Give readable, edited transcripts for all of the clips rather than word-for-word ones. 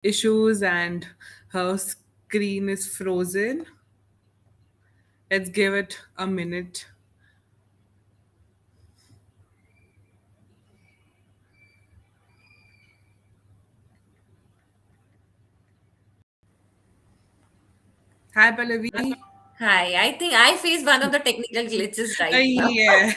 issues and her screen is frozen. Let's give it a minute. Hi, Pallavi. Hi, I think I face one of the technical glitches right now. Yeah.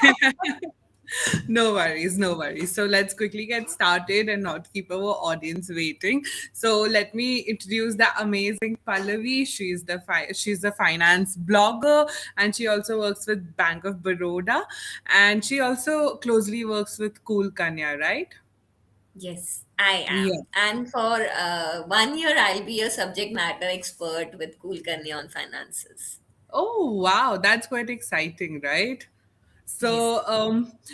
No worries, no worries. So let's quickly get started and not keep our audience waiting. So let me introduce the amazing Pallavi. She's the finance blogger, and she also works with Bank of Baroda, and she also closely works with Cool Kanya, right? Yes, I am. Yeah. And for 1 year, I'll be a subject matter expert with Cool Kanya on finances. Oh wow, that's quite exciting, right? Yes.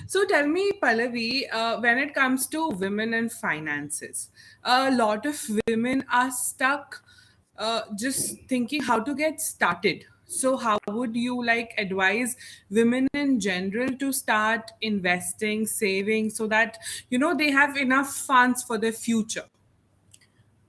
So tell me, Pallavi, when it comes to women and finances, a lot of women are stuck just thinking how to get started. So, how would you like advise women in general to start investing, saving, so that they have enough funds for their future?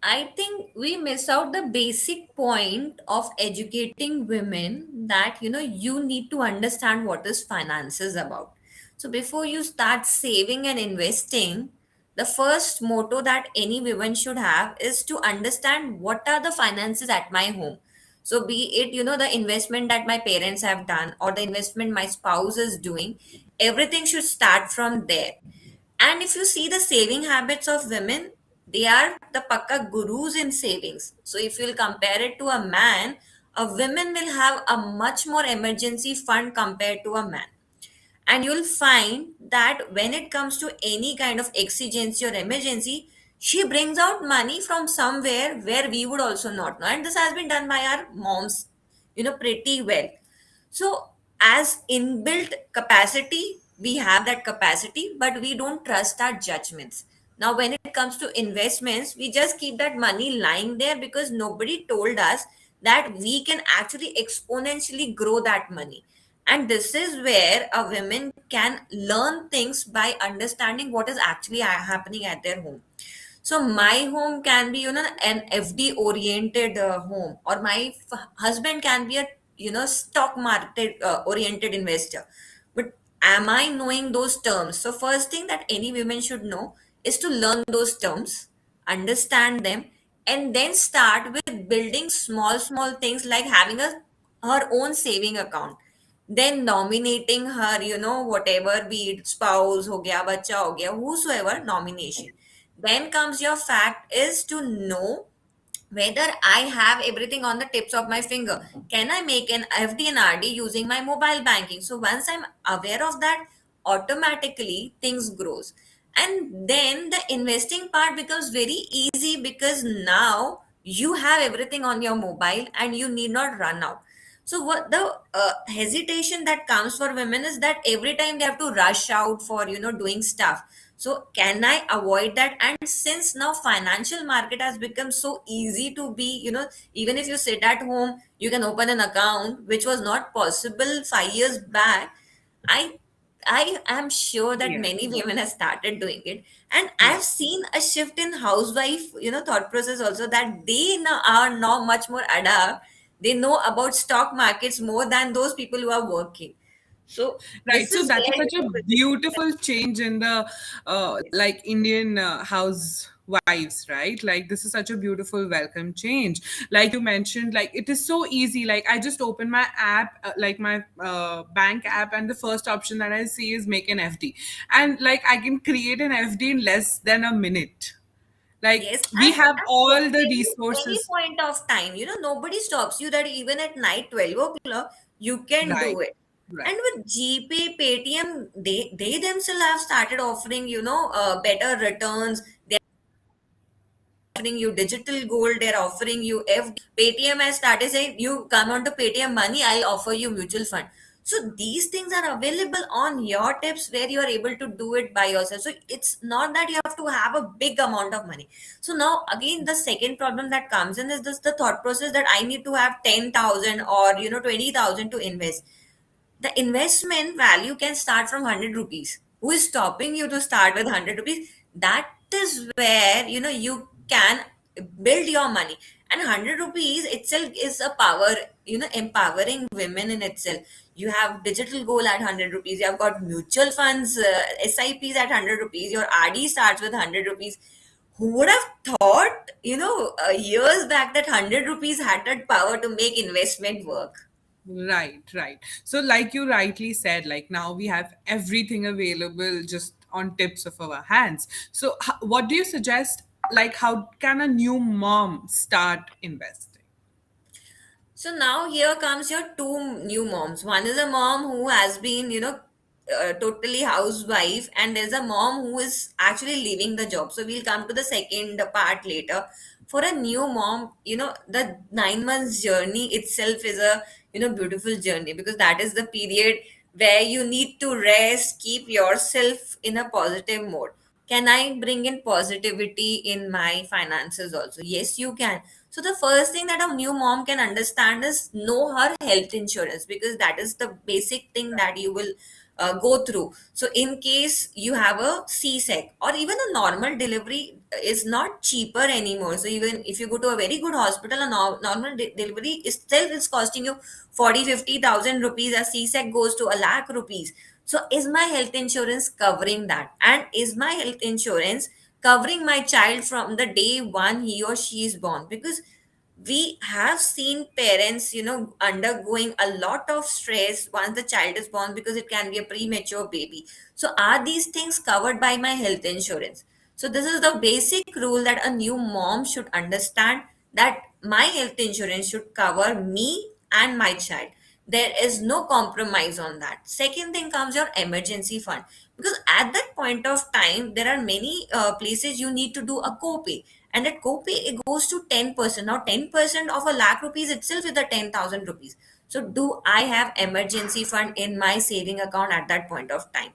I think we miss out the basic point of educating women that you need to understand what is finances about. So before you start saving and investing, the first motto that any woman should have is to understand what are the finances at my home. So be it the investment that my parents have done or the investment my spouse is doing, everything should start from there. And if you see the saving habits of women, they are the pakka gurus in savings. So if you'll compare it to a man, a woman will have a much more emergency fund compared to a man. And you'll find that when it comes to any kind of exigency or emergency, she brings out money from somewhere where we would also not know. And this has been done by our moms, pretty well. So, as inbuilt capacity, we have that capacity, but we don't trust our judgments. Now, when it comes to investments, we just keep that money lying there because nobody told us that we can actually exponentially grow that money. And this is where a woman can learn things by understanding what is actually happening at their home. So my home can be, an FD oriented home, or my husband can be a, stock market oriented investor. But am I knowing those terms? So first thing that any woman should know is to learn those terms, understand them, and then start with building small things like having a her own saving account, then nominating her, whatever, be it spouse ho gaya, bacha ho gaya, whosoever nomination. Then comes your fact is to know whether I have everything on the tips of my finger. Can I make an FD and RD using my mobile banking? So once I'm aware of that, automatically things grows. And then the investing part becomes very easy because now you have everything on your mobile and you need not run out. So what the hesitation that comes for women is that every time they have to rush out for doing stuff. So can I avoid that? And since now financial market has become so easy to be, even if you sit at home, you can open an account, which was not possible 5 years back. I I am sure that Yeah. many women have started doing it, and Yeah. I've seen a shift in housewife, thought process also, that they now are now much more adapt. They know about stock markets more than those people who are working. So Right. this So is that is where such a beautiful change in the yes. like Indian housewives, right? Like this is such a beautiful welcome change. Like you mentioned, like it is so easy. Like I just open my app, like my bank app, and the first option that I see is make an FD, and like I can create an FD in less than a minute. Like Yes, we have at all the any resources. point of time, nobody stops you that even at night, 12 o'clock, you can Right. do it. And Right. with GP, Paytm, they themselves have started offering, better returns. They're offering you digital gold, they're offering you FD. Paytm has started saying, you come on to Paytm money, I'll offer you mutual fund. So these things are available on your tips where you are able to do it by yourself. So it's not that you have to have a big amount of money. So now again, the second problem that comes in is this the thought process that I need to have 10,000 or 20,000 to invest. The investment value can start from 100 rupees. Who is stopping you to start with 100 rupees? That is where you can build your money. And 100 rupees itself is a power, empowering women in itself. You have digital gold at 100 rupees, you have got mutual funds, SIPs at 100 rupees, your RD starts with 100 rupees. Who would have thought, years back, that 100 rupees had that power to make investment work? Right, right. So, like you rightly said, like now we have everything available just on tips of our hands. So, what do you suggest? Like, how can a new mom start investing? So now here comes your two new moms. One is a mom who has been, totally housewife, and there's a mom who is actually leaving the job. So we'll come to the second part later. For a new mom, the 9 months journey itself is a, beautiful journey, because that is the period where you need to rest, keep yourself in a positive mode. Can I bring in positivity in my finances also? Yes, you can. So the first thing that a new mom can understand is know her health insurance, because that is the basic thing that you will go through. So in case you have a C-sec or even a normal delivery is not cheaper anymore. So even if you go to a very good hospital, a normal delivery itself is costing you 40-50,000 rupees. A C-sec goes to a lakh rupees. So is my health insurance covering that? And is my health insurance covering my child from the day one he or she is born? Because we have seen parents, undergoing a lot of stress once the child is born, because it can be a premature baby. So are these things covered by my health insurance? So this is the basic rule that a new mom should understand, that my health insurance should cover me and my child. There is no compromise on that. Second thing comes your emergency fund, because at that point of time there are many places you need to do a copay, and that copay it goes to 10%. Now 10% of a lakh rupees itself is the 10,000 rupees. So do I have emergency fund in my saving account at that point of time?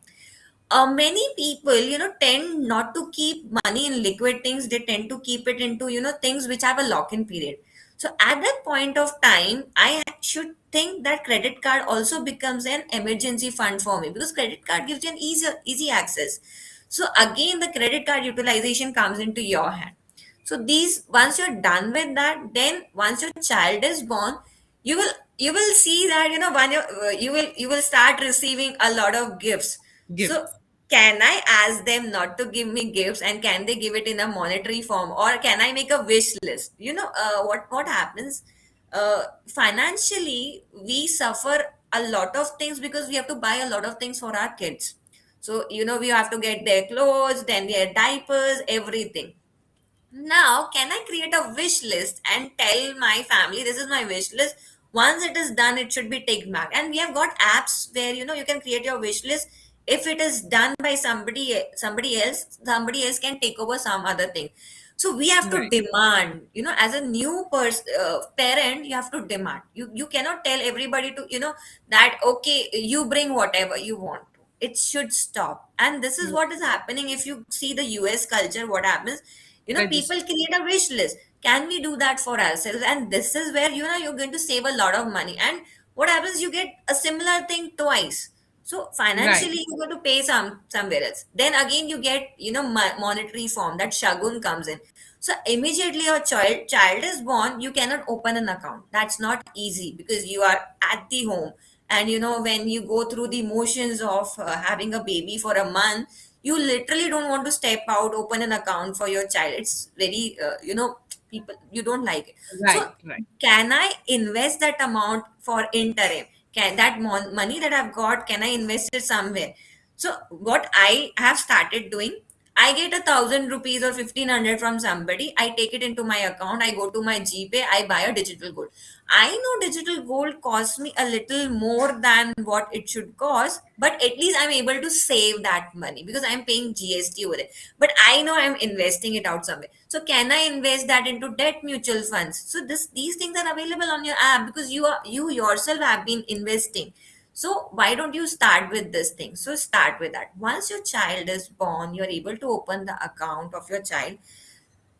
Many people, tend not to keep money in liquid things. They tend to keep it into, things which have a lock-in period. So at that point of time, I should think that credit card also becomes an emergency fund for me, because credit card gives you an easy access. So again, the credit card utilization comes into your hand. So these, once you're done with that, then once your child is born, you will see that, when you will start receiving a lot of gifts. So Gifts. can I ask them not to give me gifts, and can they give it in a monetary form, or can I make a wish list? What happens, financially we suffer a lot of things, because we have to buy a lot of things for our kids. So we have to get their clothes, then their diapers, everything. Now, can I create a wish list and tell my family this is my wish list? Once it is done, it should be taken back. And we have got apps where you can create your wish list. If it is done by somebody else can take over some other thing. So we have to Right. demand, as a new parent, you have to demand. You cannot tell everybody to, that okay, you bring whatever you want. It should stop. And this is what is happening. If you see the US culture, what happens, I people just create a wish list. Can we do that for ourselves? And this is where you're going to save a lot of money. And what happens, you get a similar thing twice. So right. financially you're going to pay somewhere else, then again you get monetary form, that shagun comes in. So immediately your child is born, you cannot open an account. That's not easy, because you are at the home. And when you go through the motions of having a baby for a month, you literally don't want to step out, open an account for your child. It's very people, you don't like it. So Right. Right. can I invest that amount for interim? Can that money that I've got, can I invest it somewhere? So what I have started doing, I get 1,000 rupees or 1,500 from somebody. I take it into my account. I go to my GPay. I buy a digital gold. I know digital gold costs me a little more than what it should cost, but at least I'm able to save that money, because I'm paying GST over it. But I know I'm investing it out somewhere. So can I invest that into debt mutual funds? So these things are available on your app, because you yourself have been investing. So why don't you start with this thing? So start with that. Once your child is born, you're able to open the account of your child.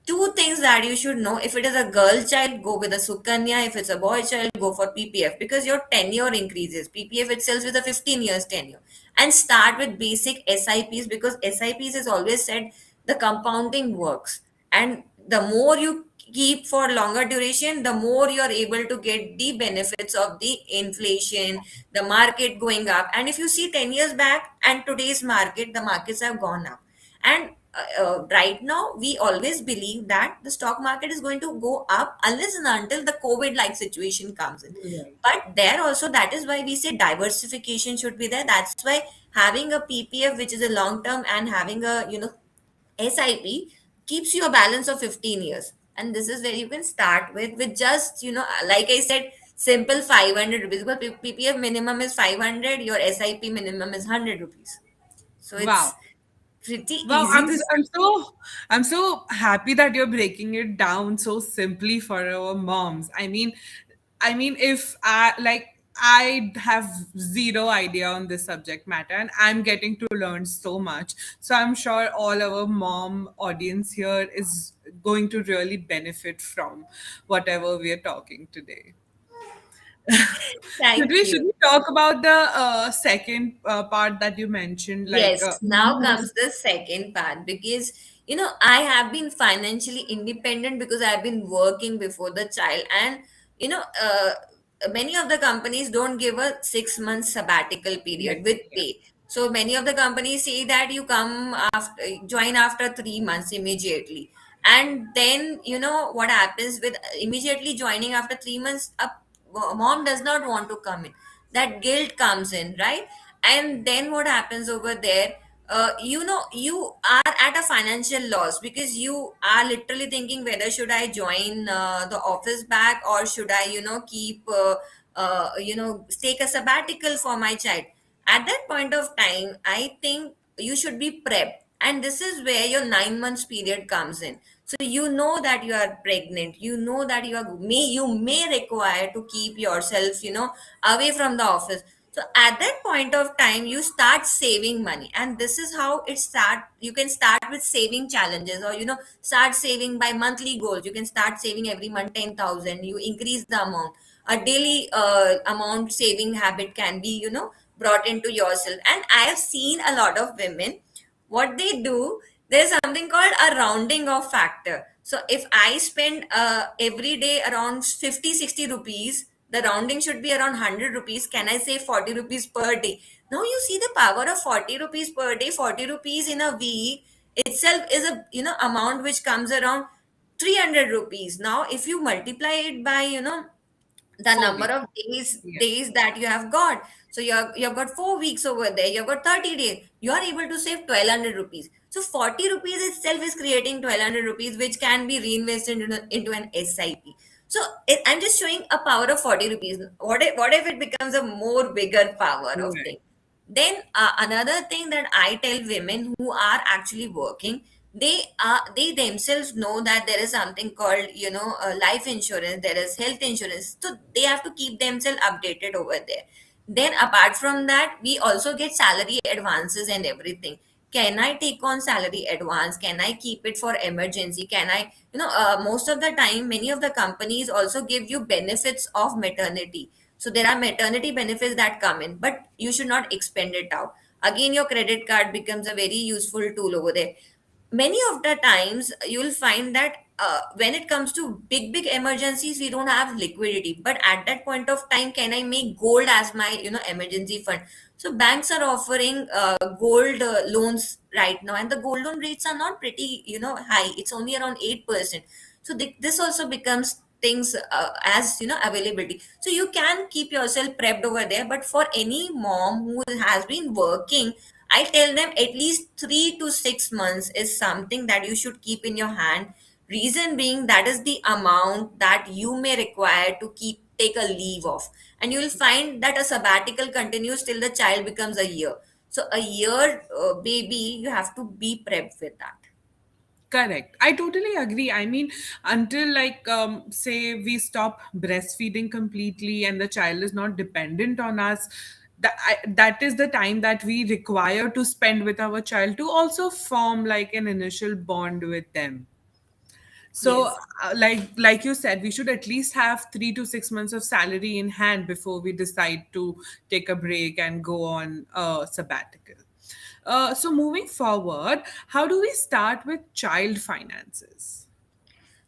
Two things that you should know: if it is a girl child, go with a Sukanya. If it's a boy child, go for PPF, because your tenure increases. PPF itself is a 15 years tenure. And start with basic SIPs, because SIPs is always said the compounding works. And the more you keep for longer duration, the more you're able to get the benefits of the inflation, the market going up. And if you see 10 years back and today's market, the markets have gone up. And right now, we always believe that the stock market is going to go up unless and until the COVID like situation comes in. Right. But there also, that is why we say diversification should be there. That's why having a PPF, which is a long term, and having a SIP keeps you a balance of 15 years. And this is where you can start with just, like I said, simple 500 rupees. But PPF minimum is 500, your SIP minimum is 100 rupees. So it's Wow. pretty Wow, easy to start. I'm so happy that you're breaking it down so simply for our moms. I mean if I have zero idea on this subject matter and I'm getting to learn so much. So I'm sure all our mom audience here is going to really benefit from whatever we are talking today. Should Thank we should you. we talk about the second part that you mentioned, like Yes, now comes the second part because I have been financially independent because I've been working before the child, and you know uh, many of the companies don't give a 6 month sabbatical period yes, with yes. pay. So many of the companies say that you come after, join after 3 months immediately, and then what happens with immediately joining after 3 months, a mom does not want to come in. That guilt comes in, right? And then what happens over there, you are at a financial loss because you are literally thinking whether should I join the office back, or should I keep take a sabbatical for my child. At that point of time, I think you should be prepped, and this is where your 9 months period comes in. So you know that you are pregnant, you know that you may require to keep yourself away from the office. So at that point of time, you start saving money, and this is how it start. You can start with saving challenges, or start saving by monthly goals. You can start saving every month 10,000. You increase the amount. A daily amount saving habit can be brought into yourself. And I have seen a lot of women, what they do, there's something called a rounding off factor. So if I spend every day around 50-60 rupees, the rounding should be around 100 rupees. Can I save 40 rupees per day? Now you see the power of 40 rupees per day. 40 rupees in a week itself is a amount which comes around 300 rupees. Now if you multiply it by the four number weeks. of Yes. days that you have got. So you've got 4 weeks over there, you've got 30 days, you are able to save 1200 rupees. So 40 rupees itself is creating 1200 rupees, which can be reinvested into an SIP. So I'm just showing a power of 40 rupees. What if it becomes a more bigger power of Right. thing? Then another thing that I tell women who are actually working, they themselves know that there is something called life insurance, there is health insurance, so they have to keep themselves updated over there. Then apart from that, we also get salary advances and everything. Can I take on salary advance? Can I keep it for emergency? Can I, most of the time, many of the companies also give you benefits of maternity. So there are maternity benefits that come in, but you should not expend it out. Again, your credit card becomes a very useful tool over there. Many of the times you'll find that when it comes to big emergencies, we don't have liquidity, but at that point of time, can I make gold as my emergency fund? So banks are offering gold loans right now, and the gold loan rates are not pretty high. It's only around 8%. So this also becomes things as availability. So you can keep yourself prepped over there. But for any mom who has been working, I tell them at least 3 to 6 months is something that you should keep in your hand. Reason being, that is the amount that you may require to take a leave of. And you will find that a sabbatical continues till the child becomes a year. So a year baby, you have to be prepped with that. Correct. I totally agree. I mean, until like say we stop breastfeeding completely and the child is not dependent on us, that is the time that we require to spend with our child to also form like an initial bond with them. So, Yes. like you said, we should at least have 3 to 6 months of salary in hand before we decide to take a break and go on a sabbatical. So, moving forward, how do we start with child finances?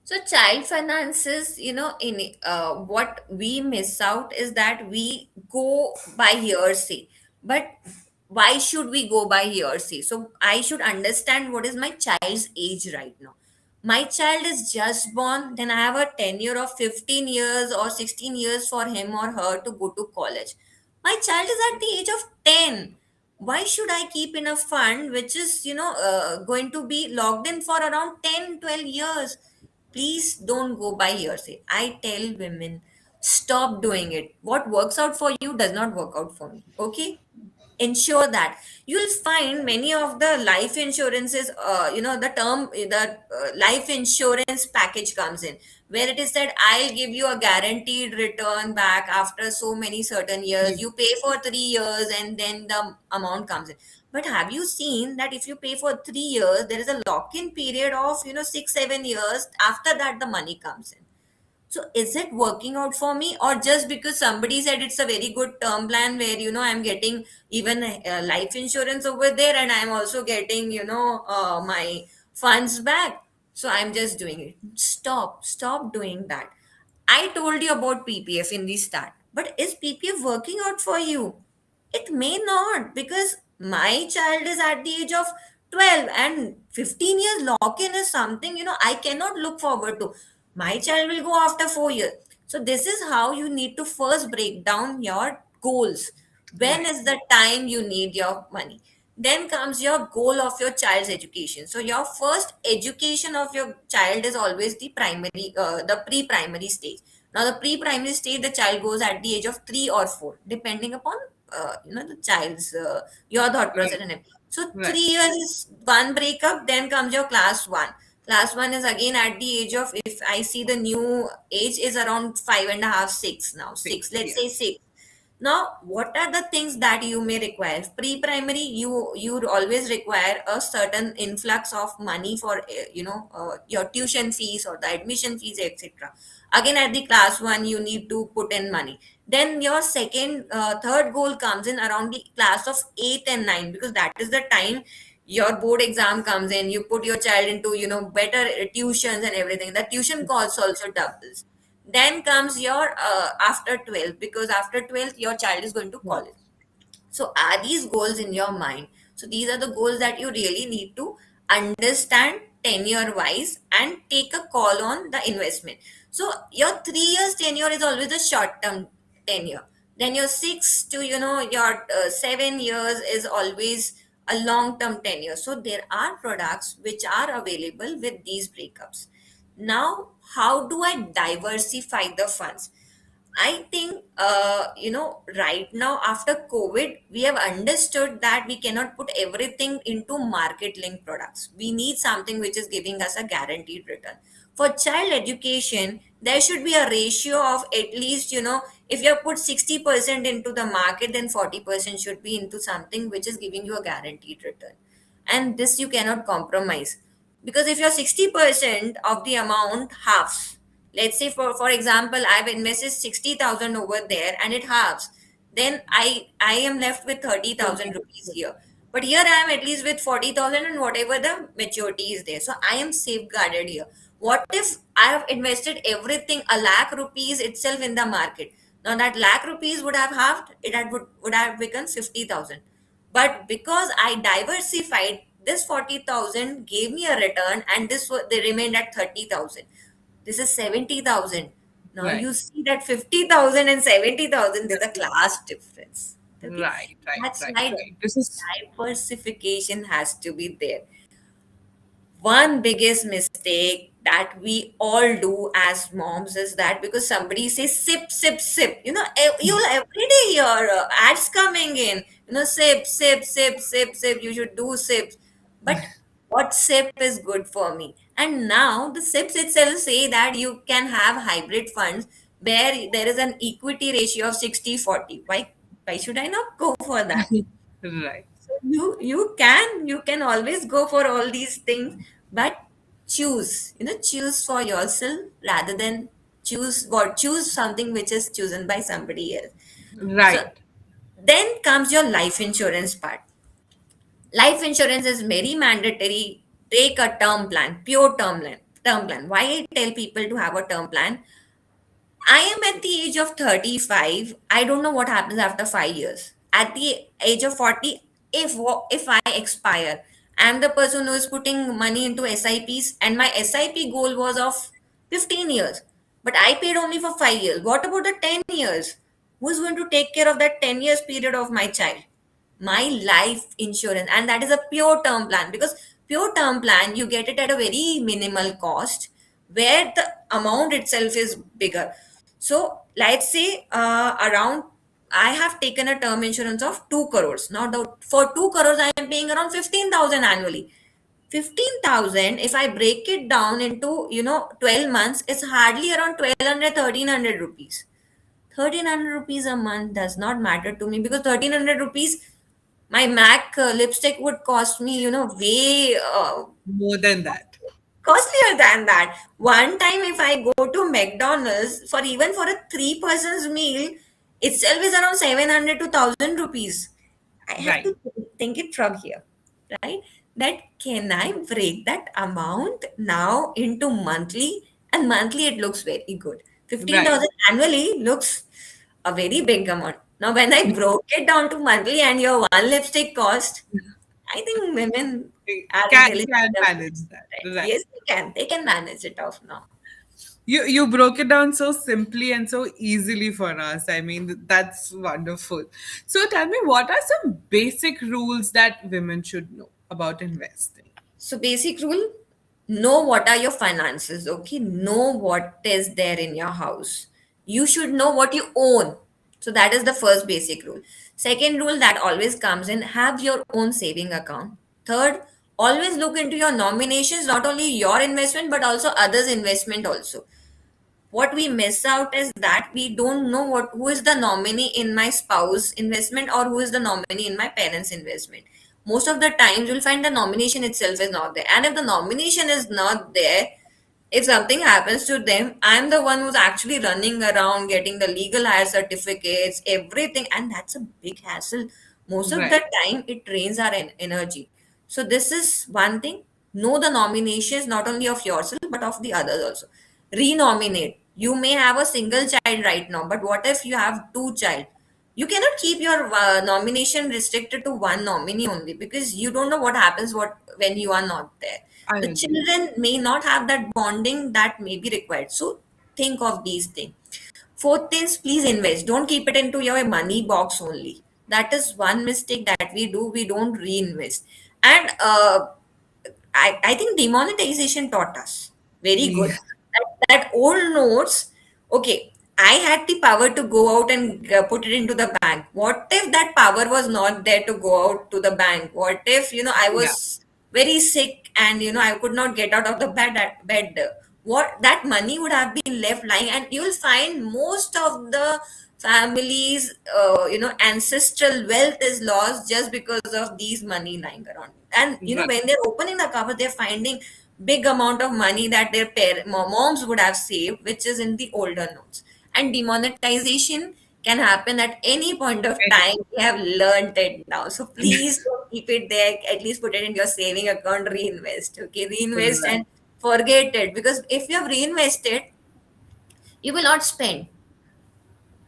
So child finances, in what we miss out is that we go by hearsay. But why should we go by hearsay? So I should understand what is my child's age right now. My child is just born, then I have a tenure of 15 years or 16 years for him or her to go to college. My child is at the age of 10. Why should I keep in a fund which is, going to be logged in for around 10, 12 years? Please don't go by hearsay. I tell women, stop doing it. What works out for you does not work out for me. Okay? Ensure that you'll find many of the life insurances, the term, the life insurance package comes in where it is said, I'll give you a guaranteed return back after so many certain years. You pay for 3 years and then the amount comes in. But have you seen that if you pay for 3 years, there is a lock-in period of 6, 7 years. After that, the money comes in. So is it working out for me, or just because somebody said it's a very good term plan where I'm getting even life insurance over there, and I'm also getting my funds back, so I'm just doing it? Stop doing that. I told you about PPF in the start, but is PPF working out for you? It may not, because my child is at the age of 12, and 15 years lock in is something I cannot look forward to. My child will go after 4 years. So this is how you need to first break down your goals. When Right. is the time you need your money? Then comes your goal of your child's education. So your first education of your child is always the pre-primary stage. Now the pre-primary stage, the child goes at the age of 3 or 4, depending upon the child's your thought process Right. and everything. So Right. 3 years is one breakup. Then comes your class one. Class one is again at the age of, if I see the new age is around 5.5, 6 now. Six, Six. let's say Yes. 6. Now, what are the things that you may require? Pre-primary, you would always require a certain influx of money for your tuition fees or the admission fees, etc. Again, at the class one, you need to put in money. Then your third goal comes in around the class of 8 and 9, because that is the time your board exam comes in. You put your child into better tuitions and everything. The tuition costs also doubles. Then comes your after 12, because after 12th your child is going to Right. college. So are these goals in your mind? So these are the goals that you really need to understand tenure wise and take a call on the investment. So your 3 years tenure is always a short term tenure. Then your 6 to your 7 years is always a long term tenure. So there are products which are available with these breakups. Now, how do I diversify the funds? I think, right now after COVID, we have understood that we cannot put everything into market linked products. We need something which is giving us a guaranteed return. For child education, there should be a ratio of at least, if you have put 60% into the market, then 40% should be into something which is giving you a guaranteed return. And this you cannot compromise. Because if you're 60% of the amount halves, let's say for example I've invested 60,000 over there and it halves, then I am left with 30,000 rupees here. But here I am at least with 40,000, and whatever the maturity is there, so I am safeguarded here. What if I have invested everything, a lakh rupees itself in the market? Now that lakh rupees would have halved, would have become 50,000. But because I diversified, this 40,000 gave me a return, and they remained at 30,000. This is 70,000. Now Right. you see that 50,000 and 70,000, there's a class difference. Okay. Right. Right. That's Right. why Right. This is diversification has to be there. One biggest mistake that we all do as moms is that because somebody says sip, sip, sip, you'll every day hear ads coming in, sip, sip, sip, sip, sip, you should do sips. But what sip is good for me? And now the sips itself say that you can have hybrid funds where there is an equity ratio of 60/40. Why should I not go for that? right. You can always go for all these things, but choose for yourself rather than choose something which is chosen by somebody else. So Right. then comes your life insurance part. Life insurance is very mandatory. Take a term plan, pure term plan. Why I tell people to have a term plan? I am at the age of 35. I don't know what happens after 5 years. At the age of 40, if I expire, I'm the person who is putting money into SIPs, and my SIP goal was of 15 years. But I paid only for 5 years. What about the 10 years? Who's going to take care of that 10 years period of my child? My life insurance, and that is a pure term plan, because pure term plan you get it at a very minimal cost, where the amount itself is bigger. So let's say around, I have taken a term insurance of 2 crores. Now for 2 crores I am paying around 15,000 annually. 15,000, if I break it down into 12 months, it's hardly around 1200, 1300 rupees. 1300 rupees a month does not matter to me, because 1300 rupees, my MAC lipstick would cost me, way More than that. costlier than that. One time, if I go to McDonald's for even for a three persons meal, itself is around 700 to 1000 rupees. I have Right. to think it from here, right? That can I break that amount now into monthly? And monthly, it looks very good. Right. 15,000 annually looks a very big amount. Now, when I broke it down to monthly and your one lipstick cost, I think women are intelligent Can enough to manage that. right? Right. Yes, they can. They can manage it off now. You broke it down so simply and so easily for us. I mean, that's wonderful. So tell me, what are some basic rules that women should know about investing? So basic rule, know what are your finances, okay? Know what is there in your house. You should know what you own. So that is the first basic rule. Second rule that always comes in, have your own saving account. Third, always look into your nominations, not only your investment but also others' investment also. What we miss out is that we don't know what who is the nominee in my spouse investment, or who is the nominee in my parents investment. Most of the times you'll find the nomination itself is not there, and if the nomination is not there, if something happens to them, I'm the one who's actually running around getting the legal hire certificates, everything, and that's a big hassle. Most of the Right. time it drains our energy. So this is one thing. Know the nominations not only of yourself but of the others also. Renominate. You may have a single child right now, but what if you have two child? You cannot keep your nomination restricted to one nominee only, because you don't know what happens what when you are not there. I The agree. children may not have that bonding that may be required. So think of these things. Fourth things, please invest. Don't keep it into your money box only. That is one mistake that we do. We don't reinvest. And I think demonetization taught us very good Yeah. that old notes. Okay, I had the power to go out and put it into the bank. What if that power was not there to go out to the bank? What if I Yeah. was very sick and I could not get out of the bed? What that money would have been left lying, and you'll find most of the families, ancestral wealth is lost just because of these money lying around. And Right. when they're opening the cover, they're finding big amount of money that their moms would have saved, which is in the older notes. And demonetization can happen at any point of time. We have learned it now. So please don't keep it there. At least put it in your saving account, reinvest. Okay, reinvest Right. and forget it. Because if you have reinvested, you will not spend.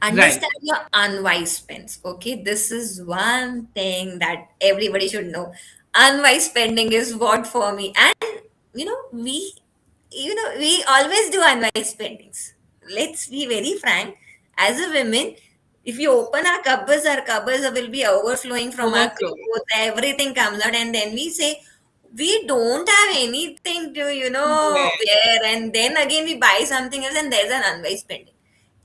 Right. Understand your unwise spends. Okay, this is one thing that everybody should know. Unwise spending is what for me. And you know we we always do unwise spendings. Let's be very frank. As a women, if you open our cupboards will be overflowing from our Overflowing. clothes, everything comes out, and then we say we don't have anything to Yeah. wear, and then again we buy something else, and there's an unwise spending.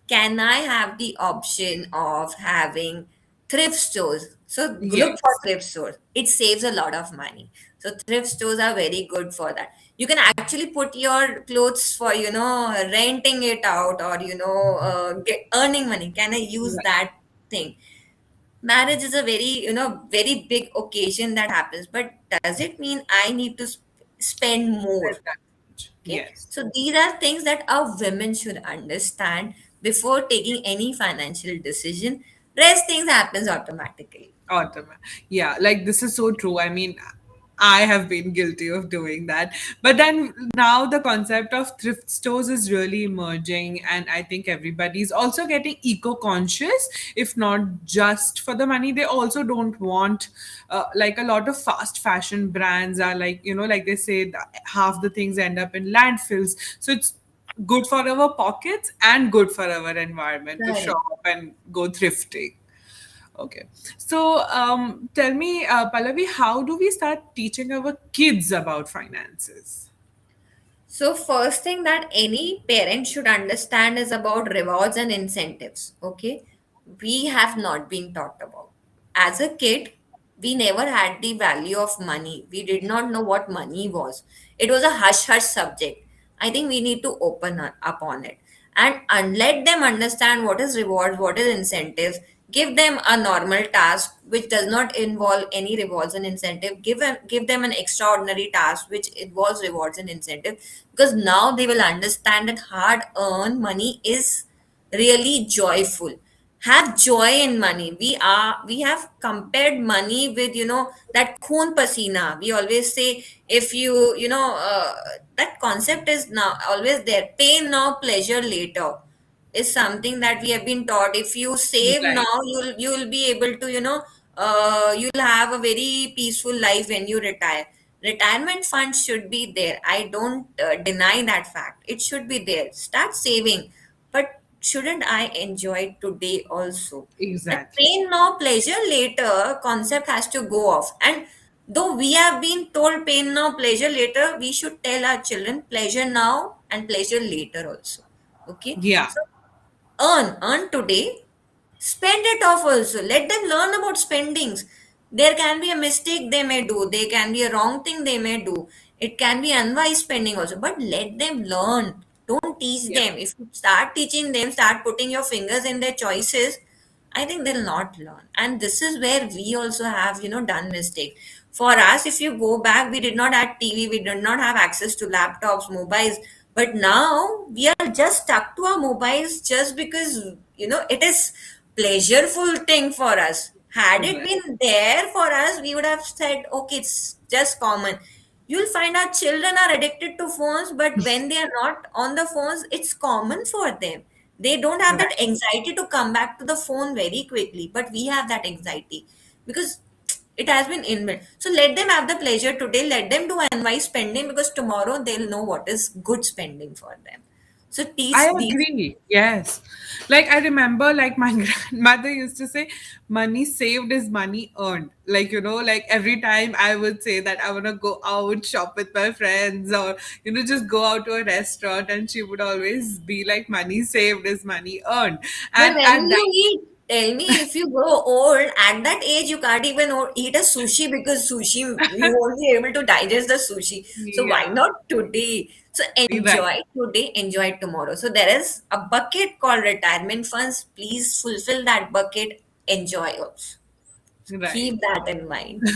Can I have the option of having thrift stores? So look for Yes. thrift stores. It saves a lot of money. So thrift stores are very good for that. You can actually put your clothes for renting it out, or get earning money. Can I use Right. that thing? Marriage is a very very big occasion that happens, but does it mean I need to spend more? Said that much. Okay, Yes. so these are things that our women should understand before taking any financial decision. Rest things happens automatically. Autumn. Yeah, like this is so true. I mean, I have been guilty of doing that. But then now the concept of thrift stores is really emerging, and I think everybody's also getting eco conscious, if not just for the money. They also don't want, like, a lot of fast fashion brands are like, like they say, that half the things end up in landfills. So it's good for our pockets and good for our environment to Correct. shop and go thrifting. Okay. So tell me, Pallavi, how do we start teaching our kids about finances? So, first thing that any parent should understand is about rewards and incentives. Okay, we have not been taught about. As a kid, we never had the value of money. We did not know what money was. It was a hush hush subject. I think we need to open up on it and let them understand what is rewards, what is incentives. Give them a normal task which does not involve any rewards and incentive. Give them an extraordinary task which involves rewards and incentive, because now they will understand that hard earned money is really joyful. Have joy in money. We have compared money with, that khoon pasina. We always say, if that concept is now always there. Pain now, pleasure later is something that we have been taught. If you save Right. now, you'll be able to, you'll have a very peaceful life when you retire. Retirement funds should be there. I don't deny that fact. It should be there. Start saving. But shouldn't I enjoy today also? That Exactly. pain now, pleasure later concept has to go off. And though we have been told pain now, pleasure later, we should tell our children pleasure now and pleasure later also. Okay. Yeah. So earn today, spend it off also. Let them learn about spendings. There can be a mistake they may do, there can be a wrong thing they may do, it can be unwise spending also, but let them learn. Don't teach Yeah. them. If you start teaching them, start putting your fingers in their choices, I think they'll not learn. And this is where we also have, done mistake. For us, if you go back, we did not have TV, we did not have access to laptops, mobiles. But now we are just stuck to our mobiles just because, it is pleasureful thing for us. Had it Right. been there for us, we would have said, okay, it's just common. You'll find our children are addicted to phones, but when they are not on the phones, it's common for them. They don't have Right. that anxiety to come back to the phone very quickly, but we have that anxiety because it has been inbuilt. So let them have the pleasure today, let them do unwise spending, because tomorrow they'll know what is good spending for them. So I teach these. agree. Yes. Like I remember, like my grandmother used to say, money saved is money earned. Like, like every time I would say that I want to go out, shop with my friends, or, just go out to a restaurant, and she would always be like, money saved is money earned. But And when at you that, eat, tell me, if you grow old, at that age, you can't even eat a sushi, because sushi, you won't be able to digest the sushi. So why yeah, not today? So right, enjoy today, enjoy tomorrow. So there is a bucket called retirement funds. Please fulfill that bucket, enjoy also. So right. keep that in mind.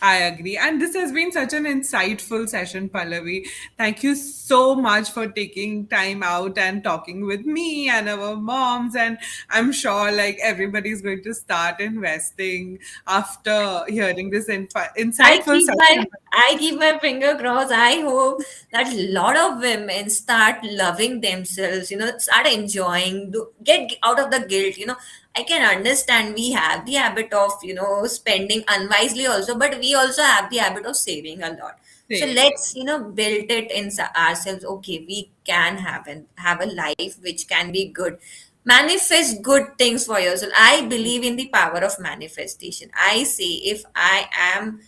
I agree. And this has been such an insightful session, Pallavi. Thank you so much for taking time out and talking with me and our moms. And I'm sure like everybody's going to start investing after hearing this I insightful keep my session. I keep my finger crossed. I hope that a lot of women start loving themselves, start enjoying, get out of the guilt. I can understand we have the habit of, spending unwisely also, but we also have the habit of saving a lot. So Saving. let's, build it in ourselves. Okay, we can have a life which can be good. Manifest good things for yourself. I believe in the power of manifestation. I say, if I am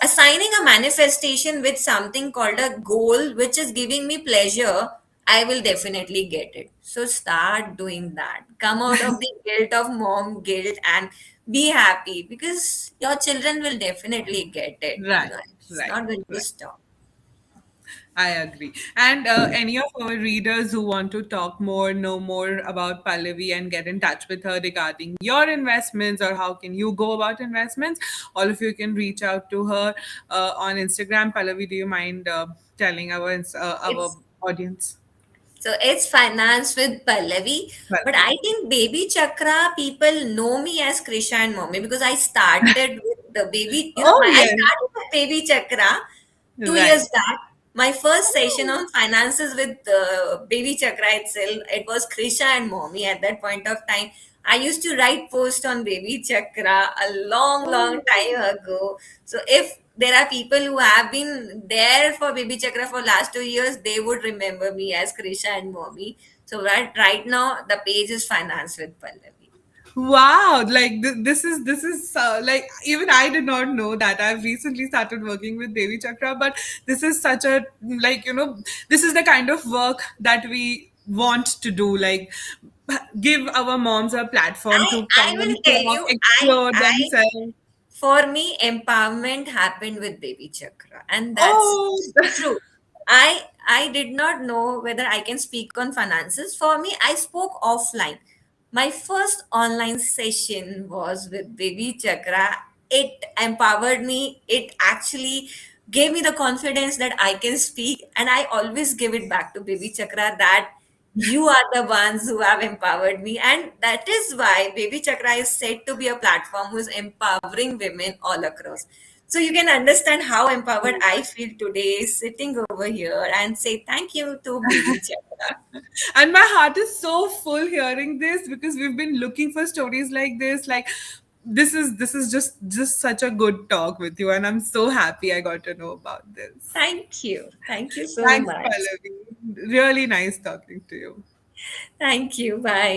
assigning a manifestation with something called a goal which is giving me pleasure, I will definitely get it. So start doing that. Come out of the guilt of mom guilt and be happy, because your children will definitely get it. Right, It's right, not going to right. stop. I agree. And any of our readers who want to talk more, know more about Pallavi and get in touch with her regarding your investments or how can you go about investments, all of you can reach out to her on Instagram. Pallavi, do you mind telling our It's audience? So it's finance with Pallavi. But Pallavi. I think Baby Chakra people know me as Krisha and Mommy, because I started with the baby, Oh, I yes. started with baby chakra 2 years Right. back. My first session Oh. on finances with baby chakra itself, it was Krisha and mommy at that point of time. I used to write post on baby chakra a long, long Oh. time ago. So if there are people who have been there for baby chakra for last 2 years, they would remember me as Krisha and mommy. So right now the page is finance with Pallavi. Wow, like this is like even I did not know that. I've recently started working with Devi Chakra, but this is such a like this is the kind of work that we want to do. Like give our moms a platform to I come will and tell talk, you, explore I themselves. for me, empowerment happened with baby chakra, and that's Oh, true. I did not know whether I can speak on finances. For me, I spoke offline. My first online session was with baby chakra. It empowered me. It actually gave me the confidence that I can speak, and I always give it back to baby chakra that you are the ones who have empowered me. And that is why baby chakra is said to be a platform who's empowering women all across. So you can understand how empowered I feel today sitting over here and say thank you to baby chakra. and my heart is so full hearing this because we've been looking for stories like this. Like this is just such a good talk with you, and I'm so happy I got to know about this. Thank you. Thank you so Thanks, much. Pallavi. Really nice talking to you. Thank you. Bye.